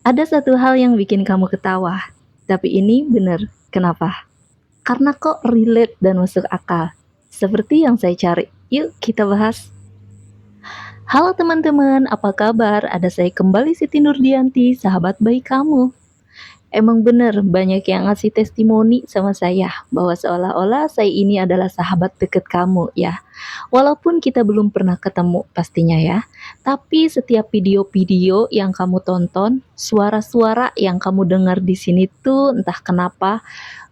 Ada satu hal yang bikin kamu ketawa, tapi ini bener. Kenapa? Karena kok relate dan masuk akal. Seperti yang saya cari. Yuk kita bahas. Halo teman-teman, apa kabar? Ada saya kembali Siti Nurdianti, sahabat baik kamu. Emang bener banyak yang ngasih testimoni sama saya bahwa seolah-olah saya ini adalah sahabat deket kamu ya. Walaupun kita belum pernah ketemu pastinya ya. Tapi setiap video-video yang kamu tonton, suara-suara yang kamu dengar di sini tuh entah kenapa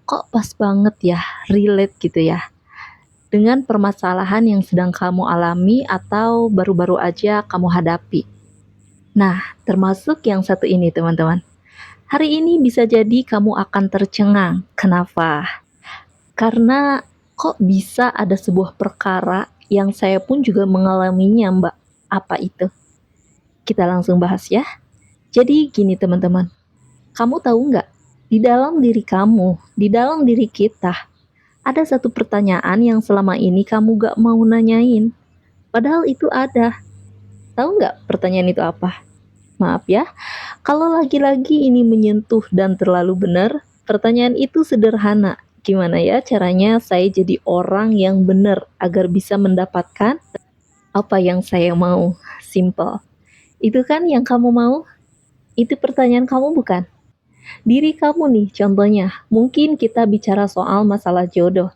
kok pas banget ya, relate gitu ya. Dengan permasalahan yang sedang kamu alami atau baru-baru aja kamu hadapi. Nah, termasuk yang satu ini teman-teman. Hari ini bisa jadi kamu akan tercengang. Kenapa? Karena kok bisa ada sebuah perkara yang saya pun juga mengalaminya, Mbak. Apa itu? Kita langsung bahas ya. Jadi gini teman-teman, kamu tahu nggak? Di dalam diri kamu, di dalam diri kita, ada satu pertanyaan yang selama ini kamu gak mau nanyain. Padahal itu ada. Tahu nggak pertanyaan itu apa? Maaf ya, kalau lagi-lagi ini menyentuh dan terlalu benar, pertanyaan itu sederhana. Gimana ya caranya saya jadi orang yang benar agar bisa mendapatkan apa yang saya mau? Simple. Itu kan yang kamu mau? Itu pertanyaan kamu bukan? Diri kamu nih contohnya. Mungkin kita bicara soal masalah jodoh.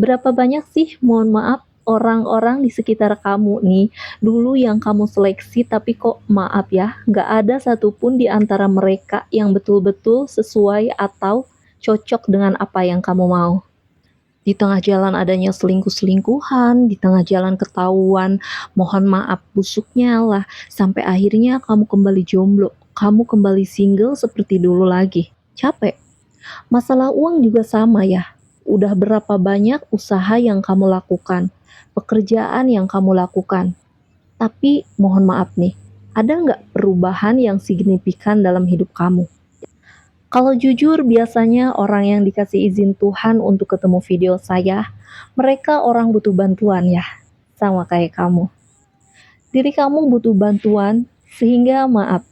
Berapa banyak sih, mohon maaf, orang-orang di sekitar kamu nih, dulu yang kamu seleksi tapi kok maaf ya, gak ada satupun di antara mereka yang betul-betul sesuai atau cocok dengan apa yang kamu mau. Di tengah jalan adanya selingkuh-selingkuhan, di tengah jalan ketahuan, mohon maaf busuknya lah, sampai akhirnya kamu kembali jomblo, kamu kembali single seperti dulu lagi. Capek. Masalah uang juga sama ya. Udah berapa banyak usaha yang kamu lakukan, pekerjaan yang kamu lakukan. Tapi mohon maaf nih, ada nggak perubahan yang signifikan dalam hidup kamu? Kalau jujur biasanya orang yang dikasih izin Tuhan untuk ketemu video saya, mereka orang butuh bantuan ya, sama kayak kamu. Diri kamu butuh bantuan, sehingga maaf,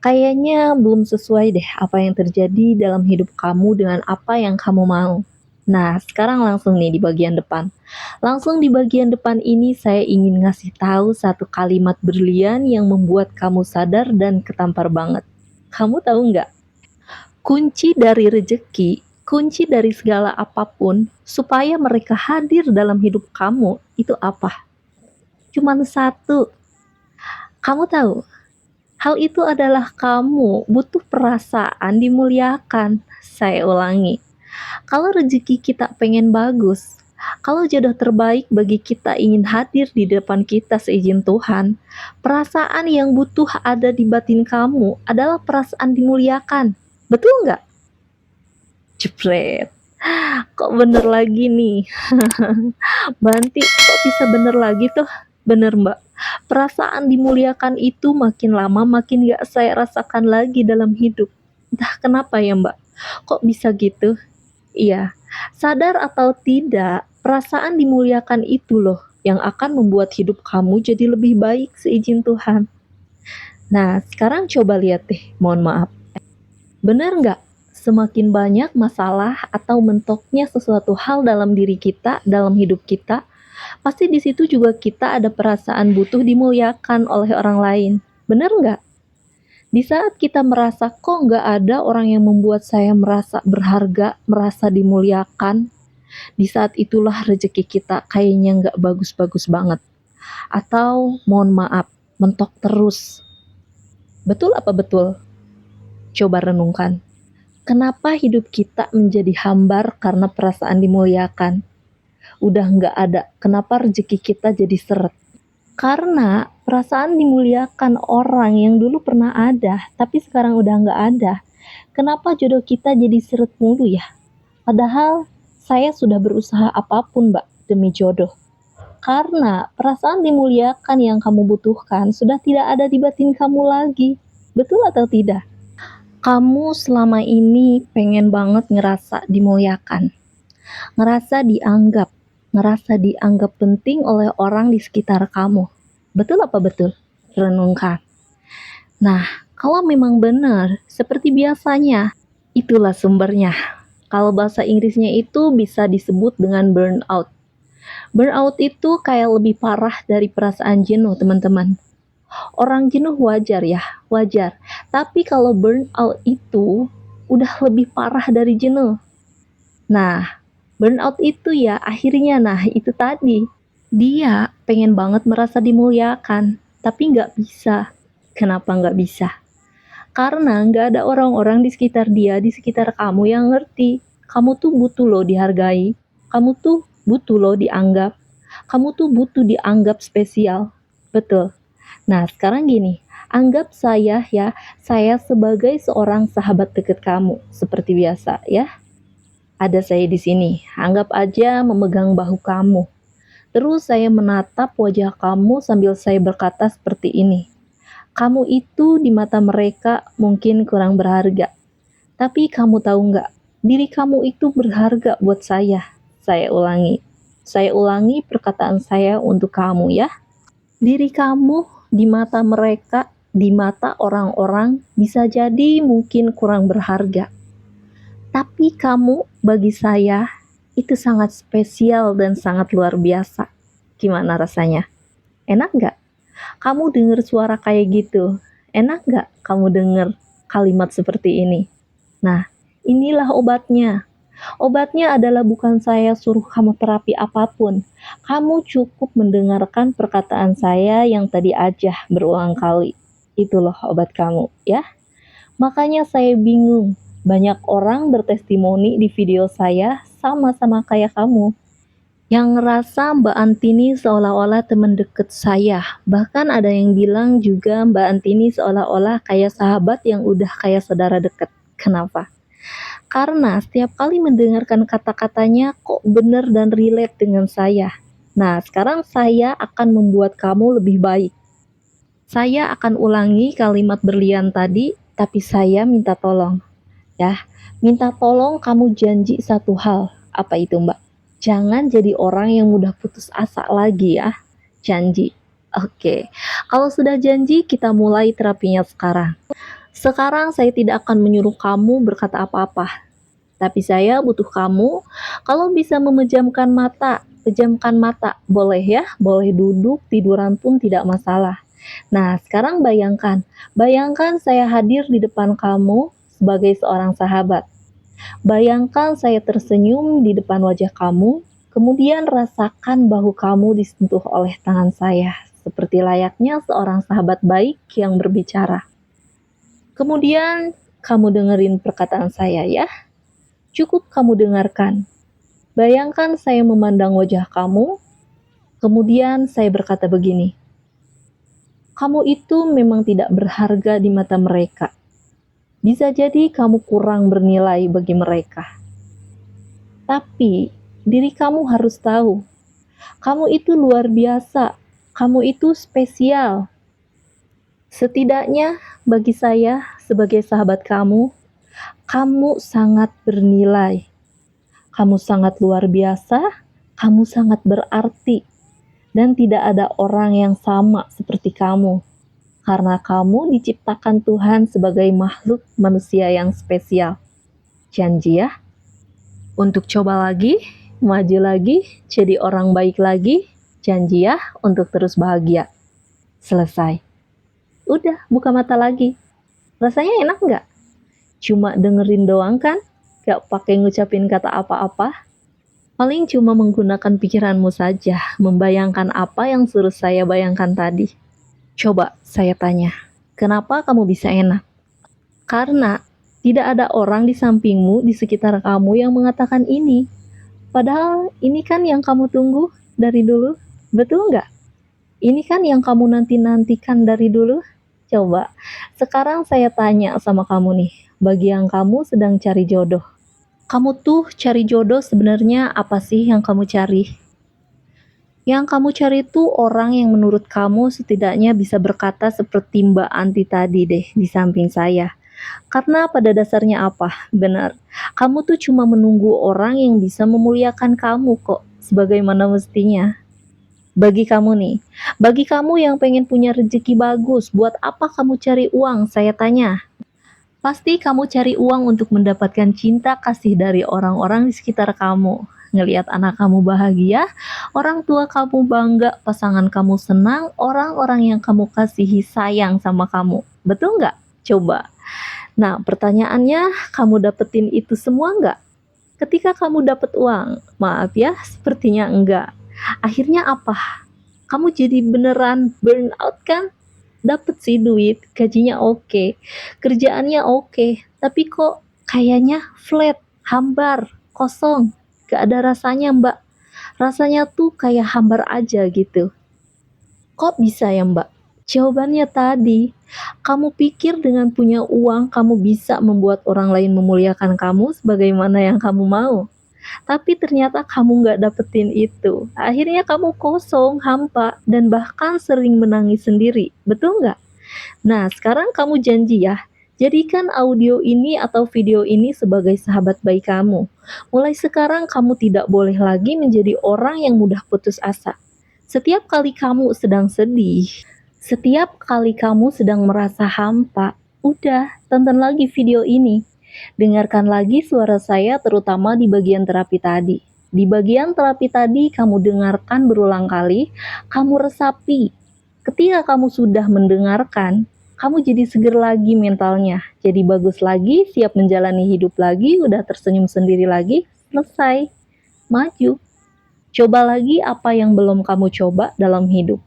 kayaknya belum sesuai deh apa yang terjadi dalam hidup kamu dengan apa yang kamu mau. Nah, sekarang langsung nih di bagian depan. Langsung di bagian depan ini saya ingin ngasih tahu satu kalimat berlian yang membuat kamu sadar dan ketampar banget. Kamu tahu nggak? Kunci dari rejeki, kunci dari segala apapun, supaya mereka hadir dalam hidup kamu, itu apa? Cuman satu. Kamu tahu? Hal itu adalah kamu butuh perasaan dimuliakan. Saya ulangi. Kalau rezeki kita pengen bagus, kalau jodoh terbaik bagi kita ingin hadir di depan kita seizin Tuhan, perasaan yang butuh ada di batin kamu adalah perasaan dimuliakan. Betul nggak? Jepret. Kok bener lagi nih? Banti, kok bisa bener lagi tuh? Bener mbak. Perasaan dimuliakan itu makin lama makin gak saya rasakan lagi dalam hidup. Entah kenapa ya mbak. Kok bisa gitu? Iya, sadar atau tidak, perasaan dimuliakan itu loh yang akan membuat hidup kamu jadi lebih baik seizin Tuhan. Nah, sekarang coba lihat deh, mohon maaf. Benar nggak? Semakin banyak masalah atau mentoknya sesuatu hal dalam diri kita, dalam hidup kita, pasti di situ juga kita ada perasaan butuh dimuliakan oleh orang lain. Benar nggak? Di saat kita merasa kok nggak ada orang yang membuat saya merasa berharga, merasa dimuliakan, di saat itulah rezeki kita kayaknya nggak bagus-bagus banget. Atau mohon maaf, mentok terus. Betul apa betul? Coba renungkan. Kenapa hidup kita menjadi hambar karena perasaan dimuliakan? Udah nggak ada, kenapa rezeki kita jadi seret? Karena perasaan dimuliakan orang yang dulu pernah ada, tapi sekarang udah nggak ada. Kenapa jodoh kita jadi seret mulu ya? Padahal saya sudah berusaha apapun mbak demi jodoh. Karena perasaan dimuliakan yang kamu butuhkan sudah tidak ada di batin kamu lagi. Betul atau tidak? Kamu selama ini pengen banget ngerasa dimuliakan, ngerasa dianggap penting oleh orang di sekitar kamu. Betul apa betul? Renungkan. Nah, Kalau memang benar, seperti biasanya, itulah sumbernya. Kalau bahasa Inggrisnya itu bisa disebut dengan burnout. Burnout itu kayak lebih parah dari perasaan jenuh, teman-teman. Orang jenuh wajar ya, wajar. Tapi kalau burnout itu udah lebih parah dari jenuh. Nah, burnout itu ya akhirnya itu tadi. Dia pengen banget merasa dimuliakan, tapi nggak bisa. Kenapa nggak bisa? Karena nggak ada orang-orang di sekitar dia, di sekitar kamu yang ngerti. Kamu tuh butuh loh dihargai. Kamu tuh butuh loh dianggap. Kamu tuh butuh dianggap spesial. Betul. Nah, sekarang gini. Anggap saya sebagai seorang sahabat dekat kamu. Seperti biasa ya. Ada saya di sini. Anggap aja memegang bahu kamu. Terus saya menatap wajah kamu sambil saya berkata seperti ini. Kamu itu di mata mereka mungkin kurang berharga. Tapi kamu tahu nggak, diri kamu itu berharga buat saya. Saya ulangi. Saya ulangi perkataan saya untuk kamu ya. Diri kamu di mata mereka, di mata orang-orang bisa jadi mungkin kurang berharga. Tapi kamu bagi saya itu sangat spesial dan sangat luar biasa. Gimana rasanya? Enak nggak? Kamu dengar suara kayak gitu? Enak nggak kamu dengar kalimat seperti ini? Nah, inilah obatnya. Obatnya adalah bukan saya suruh kamu terapi apapun. Kamu cukup mendengarkan perkataan saya yang tadi aja berulang kali. Itu loh obat kamu, ya. Makanya saya bingung. Banyak orang bertestimoni di video saya sama-sama kayak kamu. Yang ngerasa Mbak Antini seolah-olah teman deket saya. Bahkan ada yang bilang juga Mbak Antini seolah-olah kayak sahabat yang udah kayak saudara deket. Kenapa? Karena setiap kali mendengarkan kata-katanya kok bener dan relate dengan saya. Nah, sekarang saya akan membuat kamu lebih baik. Saya akan ulangi kalimat berlian tadi, tapi saya minta tolong. Ya, minta tolong kamu janji satu hal. Apa itu, Mbak? Jangan jadi orang yang mudah putus asa lagi ya. Janji. Oke. Kalau sudah janji, kita mulai terapinya sekarang. Sekarang saya tidak akan menyuruh kamu berkata apa-apa. Tapi saya butuh kamu kalau bisa memejamkan mata. Pejamkan mata. Boleh ya, boleh duduk, tiduran pun tidak masalah. Nah, sekarang bayangkan. Bayangkan saya hadir di depan kamu sebagai seorang sahabat. Bayangkan saya tersenyum di depan wajah kamu, kemudian rasakan bahu kamu disentuh oleh tangan saya, seperti layaknya seorang sahabat baik yang berbicara. Kemudian kamu dengerin perkataan saya ya. Cukup kamu dengarkan. Bayangkan saya memandang wajah kamu, kemudian saya berkata begini. Kamu itu memang tidak berharga di mata mereka. Bisa jadi kamu kurang bernilai bagi mereka. Tapi, diri kamu harus tahu, kamu itu luar biasa, kamu itu spesial. Setidaknya bagi saya sebagai sahabat kamu sangat bernilai. Kamu sangat luar biasa, kamu sangat berarti. Dan tidak ada orang yang sama seperti kamu. Karena kamu diciptakan Tuhan sebagai makhluk manusia yang spesial. Janji ya? Untuk coba lagi, maju lagi, jadi orang baik lagi. Janji ya untuk terus bahagia. Selesai. Udah, buka mata lagi. Rasanya enak nggak? Cuma dengerin doang kan? Gak pakai ngucapin kata apa-apa. Paling cuma menggunakan pikiranmu saja, membayangkan apa yang suruh saya bayangkan tadi. Coba saya tanya, kenapa kamu bisa enak? Karena tidak ada orang di sampingmu, di sekitar kamu yang mengatakan ini. Padahal ini kan yang kamu tunggu dari dulu, betul nggak? Ini kan yang kamu nanti-nantikan dari dulu. Coba, sekarang saya tanya sama kamu nih, bagi yang kamu sedang cari jodoh. Kamu tuh cari jodoh sebenarnya apa sih yang kamu cari? Yang kamu cari tuh orang yang menurut kamu setidaknya bisa berkata seperti Mbak Anti tadi deh di samping saya. Karena pada dasarnya apa? Benar, kamu tuh cuma menunggu orang yang bisa memuliakan kamu kok, sebagaimana mestinya. Bagi kamu nih, bagi kamu yang pengen punya rezeki bagus, buat apa kamu cari uang? Saya tanya. Pasti kamu cari uang untuk mendapatkan cinta kasih dari orang-orang di sekitar kamu. Ngelihat anak kamu bahagia, orang tua kamu bangga, pasangan kamu senang, orang-orang yang kamu kasihi sayang sama kamu. Betul nggak? Coba. Nah, pertanyaannya, kamu dapetin itu semua nggak? Ketika kamu dapet uang, maaf ya, sepertinya enggak. Akhirnya apa? Kamu jadi beneran burn out kan? Dapet sih duit, gajinya oke, kerjaannya oke, tapi kok kayaknya flat, hambar, kosong, gak ada rasanya mbak. Rasanya tuh kayak hambar aja gitu. Kok bisa ya mbak? Jawabannya tadi, kamu pikir dengan punya uang kamu bisa membuat orang lain memuliakan kamu sebagaimana yang kamu mau. Tapi ternyata kamu nggak dapetin itu. Akhirnya kamu kosong, hampa, dan bahkan sering menangis sendiri. Betul nggak? Nah, sekarang kamu janji ya, jadikan audio ini atau video ini sebagai sahabat baik kamu. Mulai sekarang kamu tidak boleh lagi menjadi orang yang mudah putus asa. Setiap kali kamu sedang sedih, setiap kali kamu sedang merasa hampa, udah, tonton lagi video ini. Dengarkan lagi suara saya terutama di bagian terapi tadi. Di bagian terapi tadi kamu dengarkan berulang kali, kamu resapi. Ketika kamu sudah mendengarkan, kamu jadi seger lagi mentalnya, jadi bagus lagi, siap menjalani hidup lagi, udah tersenyum sendiri lagi, selesai, maju. Coba lagi apa yang belum kamu coba dalam hidup.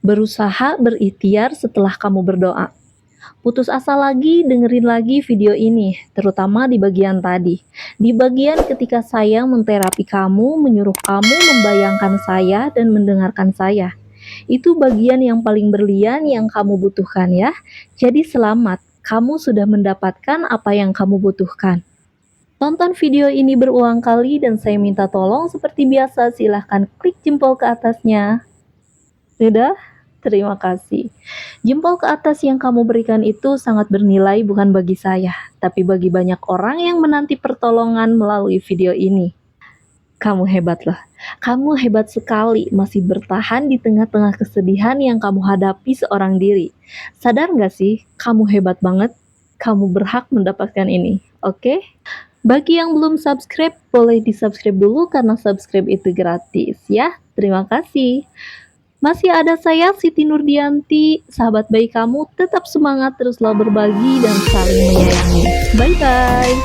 Berusaha berikhtiar setelah kamu berdoa. Putus asa lagi, dengerin lagi video ini, terutama di bagian tadi. Di bagian ketika saya menterapi kamu, menyuruh kamu membayangkan saya dan mendengarkan saya. Itu bagian yang paling berlian yang kamu butuhkan ya. Jadi selamat, kamu sudah mendapatkan apa yang kamu butuhkan. Tonton video ini berulang kali dan saya minta tolong seperti biasa silahkan klik jempol ke atasnya. Sudah? Terima kasih. Jempol ke atas yang kamu berikan itu sangat bernilai bukan bagi saya, tapi bagi banyak orang yang menanti pertolongan melalui video ini. Kamu hebat loh. Kamu hebat sekali masih bertahan di tengah-tengah kesedihan yang kamu hadapi seorang diri. Sadar gak sih? Kamu hebat banget. Kamu berhak mendapatkan ini. Oke? Bagi yang belum subscribe, boleh di-subscribe dulu karena subscribe itu gratis ya. Terima kasih. Masih ada saya, Siti Nurdianti, sahabat baik kamu, tetap semangat, teruslah berbagi dan saling menyayangi. Bye-bye.